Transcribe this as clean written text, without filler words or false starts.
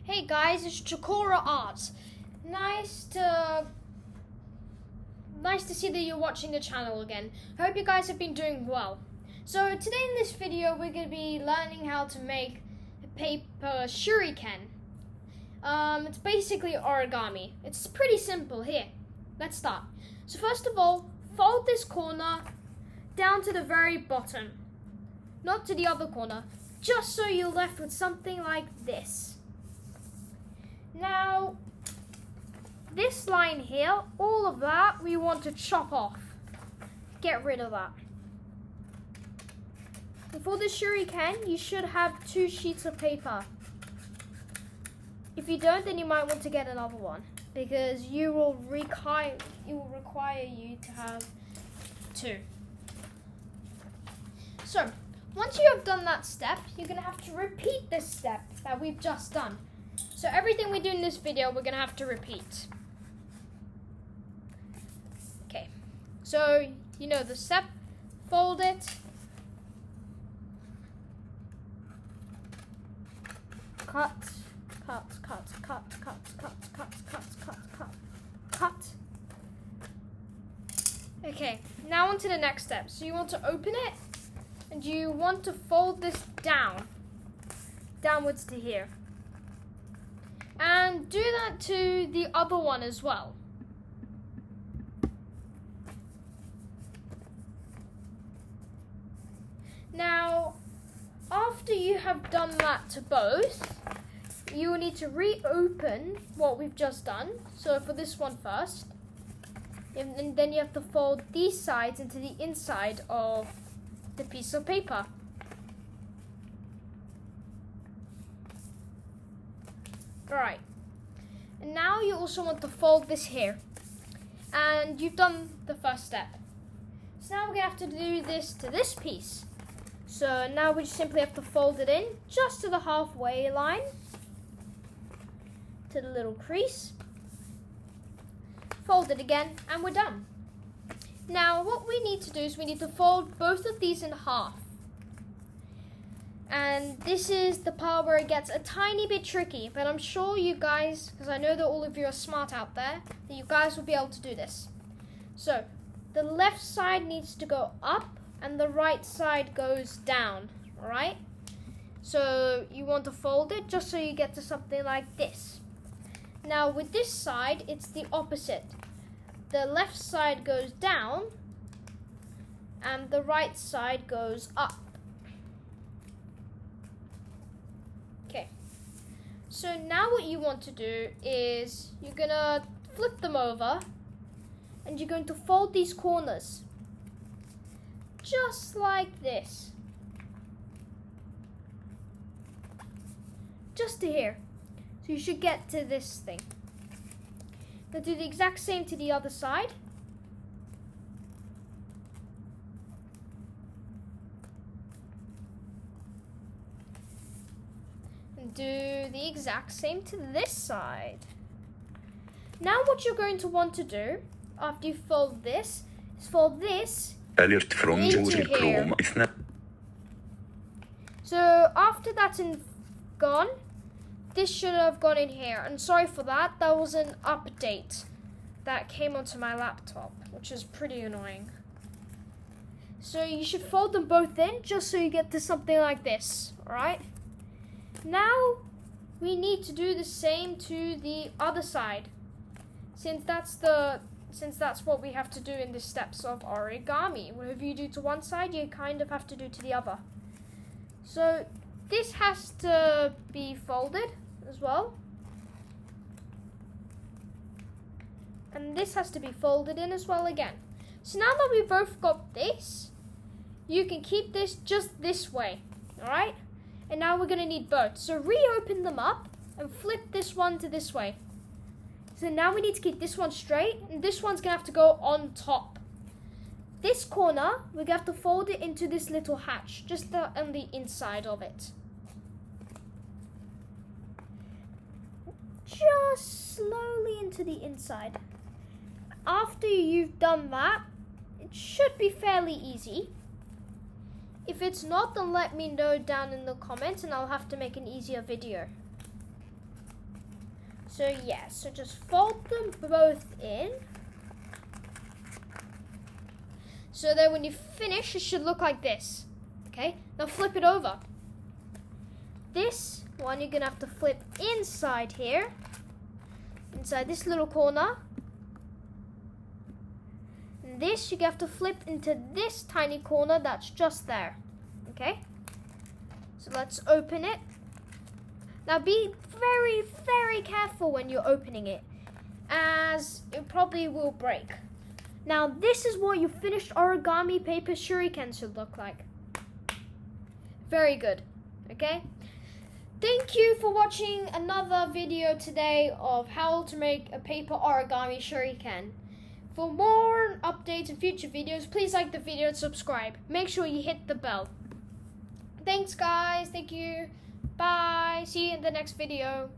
Hey guys, it's Chikorita Art. Nice to see that you're watching the channel again. I hope you guys have been doing well. So today in this video we're going to be learning how to make a paper shuriken. It's basically origami. It's pretty simple. Here, let's start. So first of all, fold this corner down to the very bottom. Not to the other corner. Just so you're left with something like this. Now, this line here, all of that, we want to chop off. Get rid of that. And for the shuriken, you should have 2 sheets of paper. If you don't, then you might want to get another one, because it will require you to have 2. So, once you have done that step, you're going to have to repeat this step that we've just done. So everything we do in this video, we're going to have to repeat. Okay, so you know the step, fold it, cut, cut, cut, cut, cut, cut, cut, cut, cut, cut, cut. Okay, now on to the next step. So you want to open it, and you want to fold this downwards to here. And do that to the other one as well. Now, after you have done that to both, you will need to reopen what we've just done. So for this one first, and then you have to fold these sides into the inside of the piece of paper. Alright, and now you also want to fold this here, and you've done the first step. So now we're going to have to do this to this piece. So now we just simply have to fold it in just to the halfway line, to the little crease, fold it again, and we're done. Now what we need to do is we need to fold both of these in half. And this is the part where it gets a tiny bit tricky, but I'm sure you guys, because I know that all of you are smart out there, that you guys will be able to do this. So, the left side needs to go up, and the right side goes down, alright? So, you want to fold it just so you get to something like this. Now, with this side, it's the opposite. The left side goes down, and the right side goes up. Okay, so now what you want to do is you're going to flip them over, and you're going to fold these corners just like this, just to here. So you should get to this thing. Now do the exact same to the other side. Do the exact same to this side. Now what you're going to want to do after you fold this is fold this Alert from into here. So after that's gone, this should have gone in here. And sorry for that, that was an update that came onto my laptop, which is pretty annoying. So you should fold them both in just so you get to something like this, alright? Now, we need to do the same to the other side, since that's what we have to do in the steps of origami. Whatever you do to one side, you kind of have to do to the other. So, this has to be folded as well. And this has to be folded in as well again. So now that we've both got this, you can keep this just this way, alright? And now we're going to need both. So reopen them up and flip this one to this way. So now we need to keep this one straight, and this one's going to have to go on top. This corner, we're going to have to fold it into this little hatch, just on the inside of it. Just slowly into the inside. After you've done that, it should be fairly easy. If it's not, then let me know down in the comments and I'll have to make an easier video. So yeah, so just fold them both in. So then when you finish, it should look like this. Okay, now flip it over. This one you're gonna have to flip inside here, inside this little corner. And this you have to flip into this tiny corner that's just there. Okay, so let's open it. Now be very, very careful when you're opening it, as it probably will break. Now this is what your finished origami paper shuriken should look like. Very good, okay? Thank you for watching another video today of how to make a paper origami shuriken. For more updates and future videos, please like the video and subscribe. Make sure you hit the bell. Thanks guys, thank you. Bye, see you in the next video.